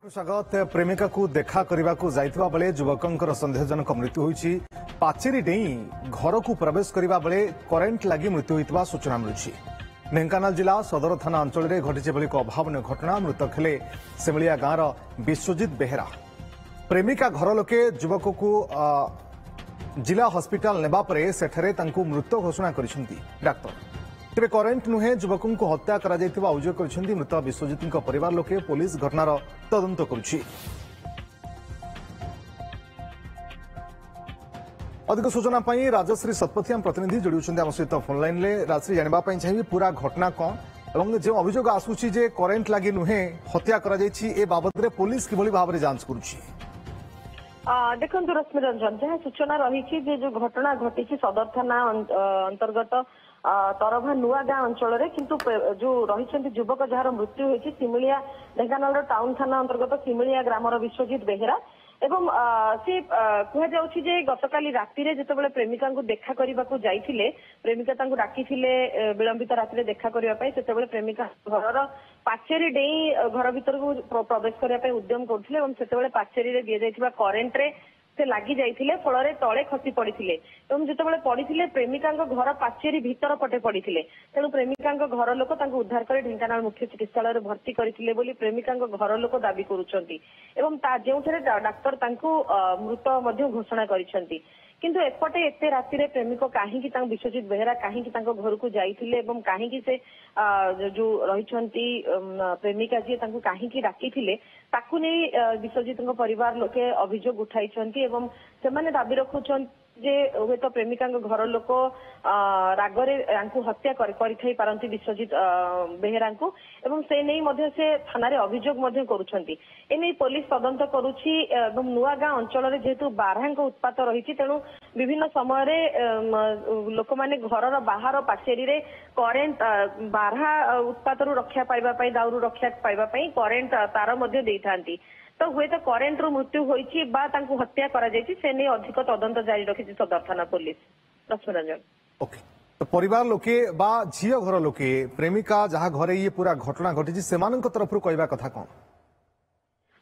स्वागत। प्रेमिका को देखा करने को जाइथिबा बेले युवकंकर संदेहजनक मृत्यु होईछि। पाचेरी डेई घर को प्रवेश करने बेले करेन्ट लगी मृत्यु होइतिबा सूचना मिलुछि। ढेंकानाल जिला सदर थाना अंचल में घटी एक अभावन घटना। मृतक हेले सेमलिया गांवर विश्वजित बेहेरा। प्रेमिका घर लोके युवक को जिला हस्पिटाल नेबा परे सेठरे तांकु मृत घोषणा करिसेंती डाक्टर। तेरे करेन्ट नुहे युवक को हत्या करा जायतिबा अभियोग करिसेंती मृत विश्वजित परिवार लोके। पुलिस घटनार तदंत करुछि। अधिक सूचना पाई राजश्री सतपथी प्रतिनिधि जोड़ी आम सहित फोन लाइन में। राजश्री जानवाई चाहिए पूरा घटना कौन और जो अभियोग आसूची जे करेन्ट लगी नुहे हत्या करा जायछि ए बाबद पुलिस किभली भाव में जांच करुछि। देखो रश्मि रंजन जहाँ सूचना रही जो घटना घटी सदर थाना अंतर्गत तरभा नुआ गाँ अंचल किंतु जो रही युवक जार मृत्यु होती सिमिलिया ढेंकानाल टाउन थाना अंतर्गत सिमिलिया ग्रामर विश्वजित बेहेरा एवं सी कहुचे गतकाली राति जिते प्रेमिका देखा करने को जाइए प्रेमिका डाकी विलंबित राति देखा करने से प्रेमिका घर पाचेरी डेई घर भीतर को प्रवेश करने उद्यम करते पाचेरी दि जाइए करेन्ट रे से लगी जाइए फल तले खसी पड़े जिते पड़े प्रेमिका घर पाचेरी भीतर पटे पड़े तेणु प्रेमिका घर लोक उद्धार कर ढेंकानाल मुख्य चिकित्सालय भर्ती करते प्रेमिका घर लोक दाबी करुँच जो डाक्तर मृत घोषणा कर किंतु एपटे एते राति रे प्रेमिक कहीं विश्वजित बेहेरा कहीं घर को जाइए कहीं से जो रही प्रेमिका जी कहीं डाकी विश्वजित परिवार लोके अभियोग उठाई से दाबी रखुंट जे हे तो प्रेमिका घर लोक रागरे हत्या करि पारंती विश्वजित बेहेरा एवं से नहीं से थाना अभियोग करुछंती। एने पुलिस तदंत करुछि एवं नुआ गाँ अंचल जेहेतु बारहा उत्पात रही तेणु विभिन्न समय लोक माने घर बाहर पाचेरी रे करेन्ट बारहा उत्पात रक्षा पाइबा दाउरू रक्षा पाइबा करेन्ट तार देइथांती तो हुए तो करेन्ट रु मृत्यु होईछि हत्या करा जायछि से नहीं अधिक तदंत जारी रखी सदर थाना पुलिस। रश्मि रंजन ओके तो परिवार लोके बा झियो घर लोके प्रेमिका जहाँ घरे ये पूरा घटना घटी सेमानक तरफ कहवा कथा कौन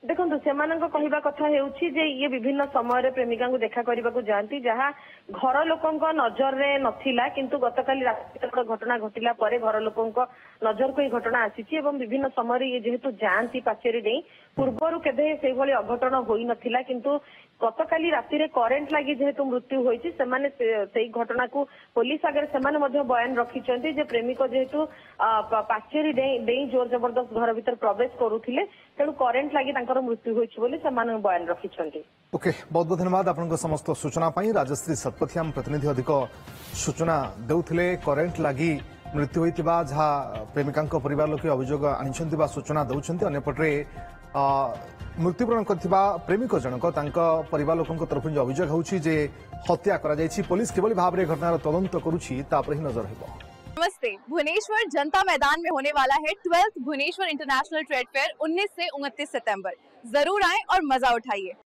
देखो से कहवा कथा ये विभिन्न समय प्रेमिका देखा करने को जाती जहाँ घर लोक नजर रे नथिला किंतु गतकाली रात घटना घटिला परे घर लोक नजर को घटना आसी विभिन्न समय ये जेहेतु जाती पाचेरी नहीं पूर्वर केबे से अघटन होई नथिला किंतु गतकाली राति रे करेन्ट लगी जेहेतु मृत्यु होईछि से घटना को पुलिस आगे से बयान रखिंट जे प्रेमिक जेहेतु पाचेरी डेई जोर जबरदस्त घर भीतर प्रवेश करुथिले तेणु करेन्ट लगी मृत्यु होईछि बोली सेमाने बयान रखिंट। ओके बहुत बहुत धन्यवाद आपन समस्त सूचना पाई। राजश्री सतपथी प्रतिनिधि अधिक सूचना देउथिले करेन्ट लगी मृत्यु होइतिबा जहाँ प्रेमिका परिवार लोके अभियोग आनिछंती बा सूचना दउछंती अन्यपटे मृत्युवरण करथिबा प्रेमिक जनक परिवार लोकों तरफ जो अभियोग होउछि जे हत्या करा जायछि पुलिस किभली भाव में घटनार तदंत करुछि तापर ही नजर हेबो। नमस्ते। भुवनेश्वर जनता मैदान में होने वाला है 12th Bhubaneswar international trade fair 19 से 29 सितंबर। जरूर आएं और मजा उठाइए।